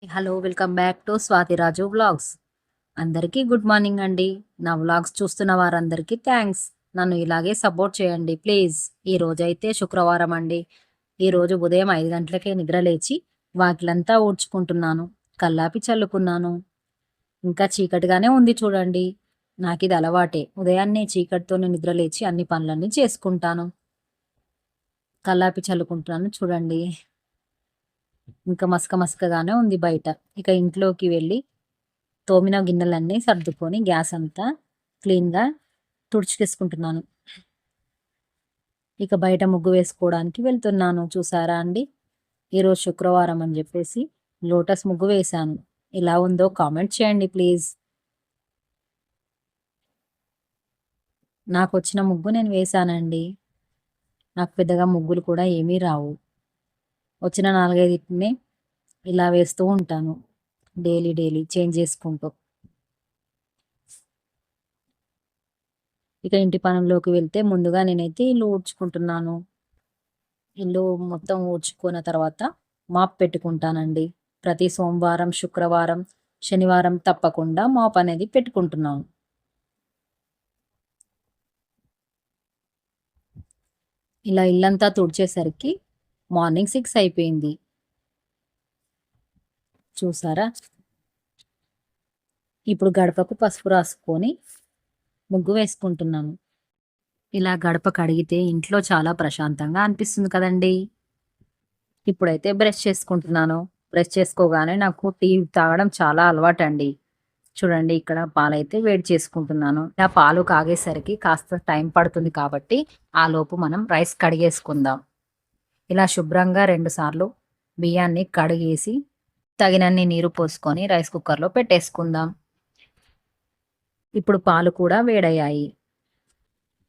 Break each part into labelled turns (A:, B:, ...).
A: Hello! Welcome back to Swathiraju vlogs. అందరికీ good morning అండి. నా వ్లాగ్స్ చూస్తున్న వారందరికీ థ్యాంక్స్. నన్ను ఇలాగే సపోర్ట్ చేయండి ప్లీజ్. ఈరోజైతే శుక్రవారం అండి. ఈరోజు ఉదయం 5 గంటలకే నిద్రలేచి వాకిలంతా ఊడ్చుకుంటున్నాను. కల్లాపి చల్లుకున్నాను. ఇంకా చీకటిగానే ఉంది చూడండి. నాకిది అలవాటే. ఉదయాన్నే చీకటితోనే నిద్రలేచి అన్ని పనులన్నీ చేసుకుంటాను. కల్లాపి చల్లుకుంటున్నాను చూడండి. ఇంకా మసకగానే ఉంది బయట. ఇక ఇంట్లోకి వెళ్ళి తోమిన గిన్నెలన్నీ సర్దుకొని గ్యాస్ అంతా క్లీన్‌గా తుడుచుకేసుకుంటున్నాను. ఇక బయట ముగ్గు వేసుకోవడానికి వెళ్తున్నాను. చూసారా అండి? ఈరోజు శుక్రవారం అని జెప్పేసి లోటస్ ముగ్గు వేశాను. ఎలా ఉందో కామెంట్ చేయండి ప్లీజ్. నాకొచ్చిన ముగ్గు నేను వేశానండి. నాకు పెద్దగా ముగ్గులు కూడా ఏమీ రావు. వచ్చిన 4, 5 ఇలా వేస్తూ ఉంటాను. డైలీ చేంజ్ చేసుకుంటూ. ఇక ఇంటి పనుల్లోకి వెళ్తే ముందుగా నేనైతే ఇల్లు ఊడ్చుకుంటున్నాను. ఇల్లు మొత్తం ఊడ్చుకున్న తర్వాత మాప్ పెట్టుకుంటానండి. ప్రతి సోమవారం, శుక్రవారం, శనివారం తప్పకుండా మాప్ అనేది పెట్టుకుంటున్నాను. ఇలా ఇల్లంతా తుడిచేసరికి మార్నింగ్ 6 అయిపోయింది. చూసారా? ఇప్పుడు గడపకు పసుపు రాసుకొని ముగ్గు వేసుకుంటున్నాను. ఇలా గడప కడిగితే ఇంట్లో చాలా ప్రశాంతంగా అనిపిస్తుంది కదండీ! ఇప్పుడైతే బ్రష్ చేసుకుంటున్నాను. బ్రష్ చేసుకోగానే నాకు టీ తాగడం చాలా అలవాటండి. చూడండి ఇక్కడ పాలైతే వేడి చేసుకుంటున్నాను. ఇలా పాలు కాగేసరికి కాస్త టైం పడుతుంది కాబట్టి ఆలోపు మనం రైస్ కడిగేసుకుందాం. ఇలా శుభ్రంగా 2 సార్లు బియ్యాన్ని కడిగేసి తగినన్ని నీరు పోసుకొని రైస్ కుక్కర్‌లో పెట్టేసుకుందాం. ఇప్పుడు పాలు కూడా వేడయ్యాయి.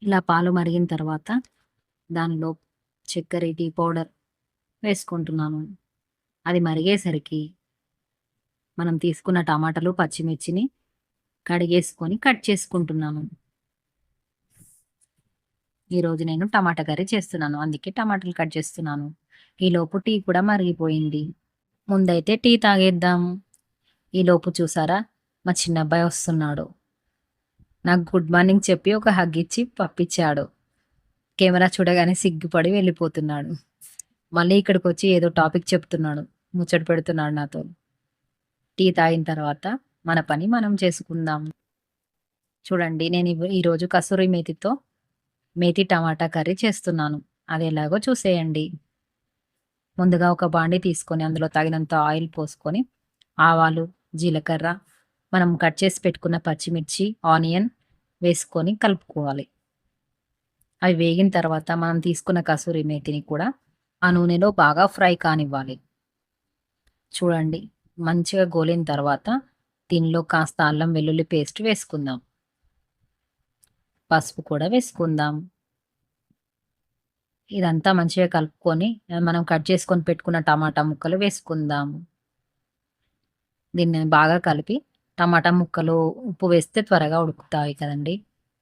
A: ఇలా పాలు మరిగిన తర్వాత దానిలో చక్కెర, టీ పౌడర్ వేసుకుంటున్నాను. అది మరిగేసరికి మనం తీసుకున్న టమాటాలు, పచ్చిమిర్చిని కడిగేసుకొని కట్ చేసుకుంటున్నాను. ఈరోజు నేను టమాటా కర్రీ చేస్తున్నాను. అందుకే టమాటాలు కట్ చేస్తున్నాను. ఈలోపు టీ కూడా మరిగిపోయింది. ముందైతే టీ తాగేద్దాం. ఈలోపు చూసారా మా చిన్నబ్బాయి వస్తున్నాడు. నాకు గుడ్ మార్నింగ్ చెప్పి ఒక హగ్ ఇచ్చి పంపించాడు. కెమెరా చూడగానే సిగ్గుపడి వెళ్ళిపోతున్నాడు. మళ్ళీ ఇక్కడికొచ్చి ఏదో టాపిక్ చెప్తున్నాడు. ముచ్చట పెడుతున్నాడు నాతో. టీ తాగిన తర్వాత మన పని మనం చేసుకుందాం. చూడండి నేను ఈరోజు కసూరి మేతితో మేతి టమాటా కర్రీ చేస్తున్నాను. అది ఎలాగో చూసేయండి. ముందుగా ఒక బాండీ తీసుకొని అందులో తగినంత ఆయిల్ పోసుకొని ఆవాలు, జీలకర్ర, మనం కట్ చేసి పెట్టుకున్న పచ్చిమిర్చి, ఆనియన్ వేసుకొని కలుపుకోవాలి. అవి వేగిన తర్వాత మనం తీసుకున్న కసూరి మేతిని కూడా ఆ నూనెలో బాగా ఫ్రై కానివ్వాలి. చూడండి మంచిగా గోలిన తర్వాత దీనిలో కాస్త అల్లం వెల్లుల్లి పేస్ట్ వేసుకుందాం. పసుపు కూడా వేసుకుందాం. ఇదంతా మంచిగా కలుపుకొని మనం కట్ చేసుకొని పెట్టుకున్న టమాటా ముక్కలు వేసుకుందాం. దీన్ని బాగా కలిపి టమాటా ముక్కలు ఉప్పు వేస్తే త్వరగా ఉడుకుతాయి కదండీ!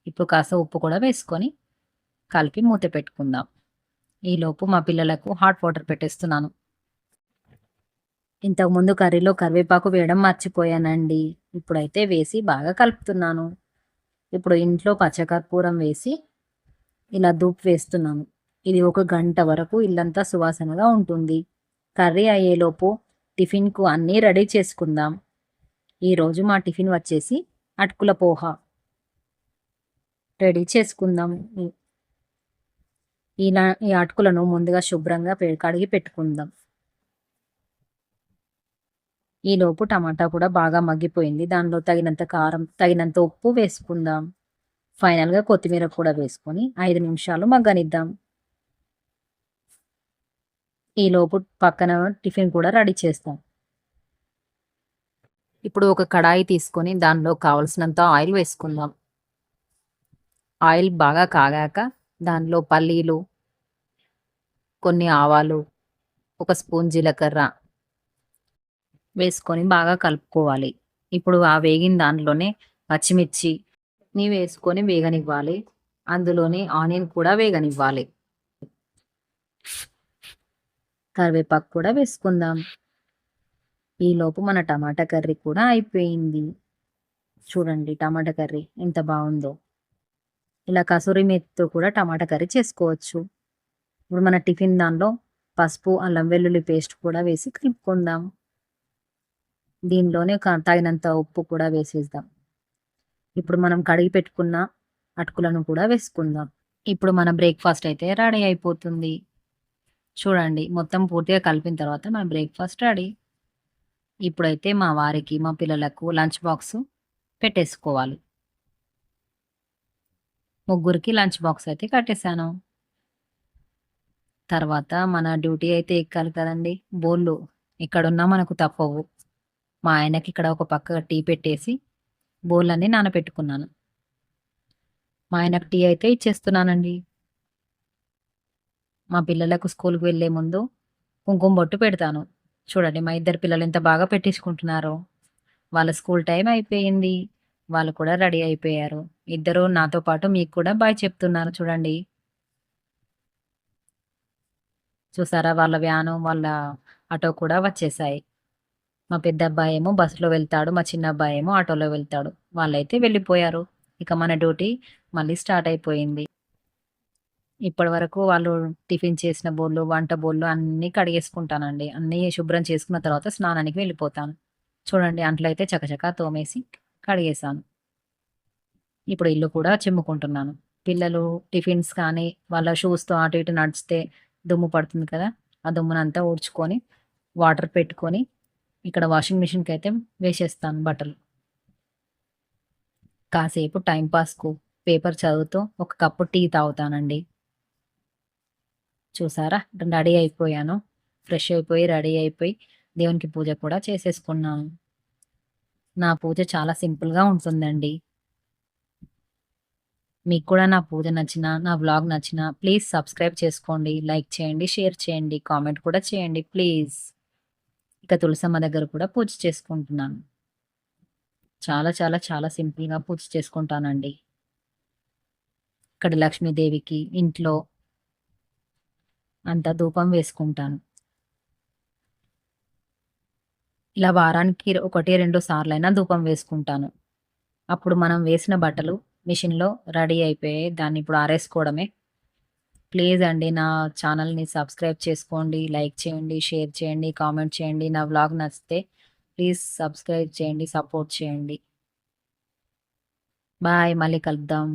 A: ఇప్పుడు కాస్త ఉప్పు కూడా వేసుకొని కలిపి మూత పెట్టుకుందాం. ఈలోపు మా పిల్లలకు హాట్ వాటర్ పెట్టేస్తున్నాను. ఇంతకుముందు కర్రీలో కరివేపాకు వేయడం మర్చిపోయానండి. ఇప్పుడైతే వేసి బాగా కలుపుతున్నాను. ఇప్పుడు ఇంట్లో పచ్చకర్పూరం వేసి ఇలా ధూప్ వేస్తున్నాను. ఇది ఒక గంట వరకు ఇల్లంతా సువాసనగా ఉంటుంది. కర్రీ అయ్యేలోపు టిఫిన్‌కు అన్నీ రెడీ చేసుకుందాం. ఈరోజు మా టిఫిన్ వచ్చేసి అటుకుల పోహ. రెడీ చేసుకుందాం. ఈ అటుకులను ముందుగా శుభ్రంగా కడిగి పెట్టుకుందాం. ఈలోపు టమాటా కూడా బాగా మగ్గిపోయింది. దానిలో తగినంత కారం, తగినంత ఉప్పు వేసుకుందాం. ఫైనల్‌గా కొత్తిమీర కూడా వేసుకొని 5 నిమిషాలు మగ్గనిద్దాం. ఈలోపు పక్కన టిఫిన్ కూడా రెడీ చేస్తాం. ఇప్పుడు ఒక కడాయి తీసుకొని దానిలో కావలసినంత ఆయిల్ వేసుకుందాం. ఆయిల్ బాగా కాగాక దానిలో పల్లీలు, కొన్ని ఆవాలు, ఒక స్పూన్ జీలకర్ర వేసుకొని బాగా కలుపుకోవాలి. ఇప్పుడు ఆ వేగిన దాంట్లోనే పచ్చిమిర్చిని వేసుకొని వేగనివ్వాలి. అందులోనే ఆనియన్ కూడా వేగనివ్వాలి. కరివేపాకు కూడా వేసుకుందాం. ఈలోపు మన టమాటా కర్రీ కూడా అయిపోయింది. చూడండి టమాటా కర్రీ ఎంత బావుందో. ఇలా కసూరి మేతితో కూడా టమాటా కర్రీ చేసుకోవచ్చు. ఇప్పుడు మన టిఫిన్ దానిలో పసుపు, అల్లం వెల్లుల్లి పేస్ట్ కూడా వేసి కలుపుకుందాం. దీనిలోనే తగినంత ఉప్పు కూడా వేసేద్దాం. ఇప్పుడు మనం కడిగి పెట్టుకున్న అటుకులను కూడా వేసుకుందాం. ఇప్పుడు మన బ్రేక్‌ఫాస్ట్ అయితే రెడీ అయిపోతుంది. చూడండి మొత్తం పూర్తిగా కలిపిన తర్వాత మన బ్రేక్‌ఫాస్ట్ రెడీ. ఇప్పుడైతే మా వారికి, మా పిల్లలకు లంచ్ బాక్సు పెట్టేసుకోవాలి. ముగ్గురికి లంచ్ బాక్స్ అయితే కట్టేసాను. తర్వాత మన డ్యూటీ అయితే ఎక్కాలి కదండీ! బోళ్ళు ఎక్కడున్నా మనకు తప్పవు. మా ఆయనకి ఇక్కడ ఒక పక్క టీ పెట్టేసి బోళ్ళన్నీ నానబెట్టుకున్నాను. మా ఆయనకు టీ అయితే ఇచ్చేస్తున్నానండి. మా పిల్లలకు స్కూలుకి వెళ్ళే ముందు కుంకుమ బొట్టు పెడతాను. చూడండి మా ఇద్దరు పిల్లలు ఎంత బాగా పెట్టించుకుంటున్నారో. వాళ్ళ స్కూల్ టైం అయిపోయింది. వాళ్ళు కూడా రెడీ అయిపోయారు. ఇద్దరు నాతో పాటు మీకు కూడా బాయ్ చెప్తున్నారు చూడండి. చూసారా వాళ్ళ వ్యాను, వాళ్ళ ఆటో కూడా వచ్చేసాయి. మా పెద్ద అబ్బాయేమో బస్సులో వెళ్తాడు. మా చిన్న అబ్బాయేమో ఆటోలో వెళ్తాడు. వాళ్ళైతే వెళ్ళిపోయారు. ఇక మన డ్యూటీ మళ్ళీ స్టార్ట్ అయిపోయింది. ఇప్పటివరకు వాళ్ళు టిఫిన్ చేసిన బోళ్ళు, వంట బోళ్ళు అన్నీ కడిగేసుకుంటానండి. అన్నీ శుభ్రం చేసుకున్న తర్వాత స్నానానికి వెళ్ళిపోతాను. చూడండి అంట్లయితే చకచకా తోమేసి కడిగేశాను. ఇప్పుడు ఇల్లు కూడా చిమ్ముకుంటున్నాను. పిల్లలు టిఫిన్స్ కానీ, వాళ్ళ షూస్‌తో అటు ఇటు నడిస్తే దుమ్ము పడుతుంది కదా! ఆ దుమ్మునంతా ఊడ్చుకొని, వాటర్ పెట్టుకొని, ఇక్కడ వాషింగ్ మిషన్‌కయితే వేసేస్తాను బట్టలు. కాసేపు టైమ్ పాస్‌కు పేపర్ చదువుతూ ఒక కప్పు టీ తాగుతానండి. చూసారా? రెడీ అయిపోయాను. ఫ్రెష్ అయిపోయి, రెడీ అయిపోయి, దేవునికి పూజ కూడా చేసేసుకున్నాను. నా పూజ చాలా సింపుల్‌గా ఉంటుందండి. మీకు కూడా నా పూజ నచ్చినా, నా వ్లాగ్ నచ్చినా ప్లీజ్ సబ్స్క్రైబ్ చేసుకోండి, లైక్ చేయండి, షేర్ చేయండి, కామెంట్ కూడా చేయండి ప్లీజ్. ఇక తులసమ్మ దగ్గర కూడా పూజ చేసుకుంటున్నాను. చాలా చాలా చాలా సింపుల్‌గా పూజ చేసుకుంటానండి. ఇక్కడ లక్ష్మీదేవికి ఇంట్లో అంతా ధూపం వేసుకుంటాను. ఇలా వారానికి 1, 2 సార్లైనా ధూపం వేసుకుంటాను. అప్పుడు మనం వేసిన బట్టలు మిషన్‌లో రెడీ అయిపోయాయి. దాన్ని ఇప్పుడు ఆరేసుకోవడమే. ప్లీజ్ అండి నా ఛానల్‌ని సబ్స్క్రైబ్ చేసుకోండి, లైక్ చేయండి, షేర్ చేయండి, కామెంట్ చేయండి. నా వ్లాగ్ నచ్చితే ప్లీజ్ సబ్స్క్రైబ్ చేయండి, సపోర్ట్ చేయండి. బాయ్. మళ్ళీ కలుద్దాం.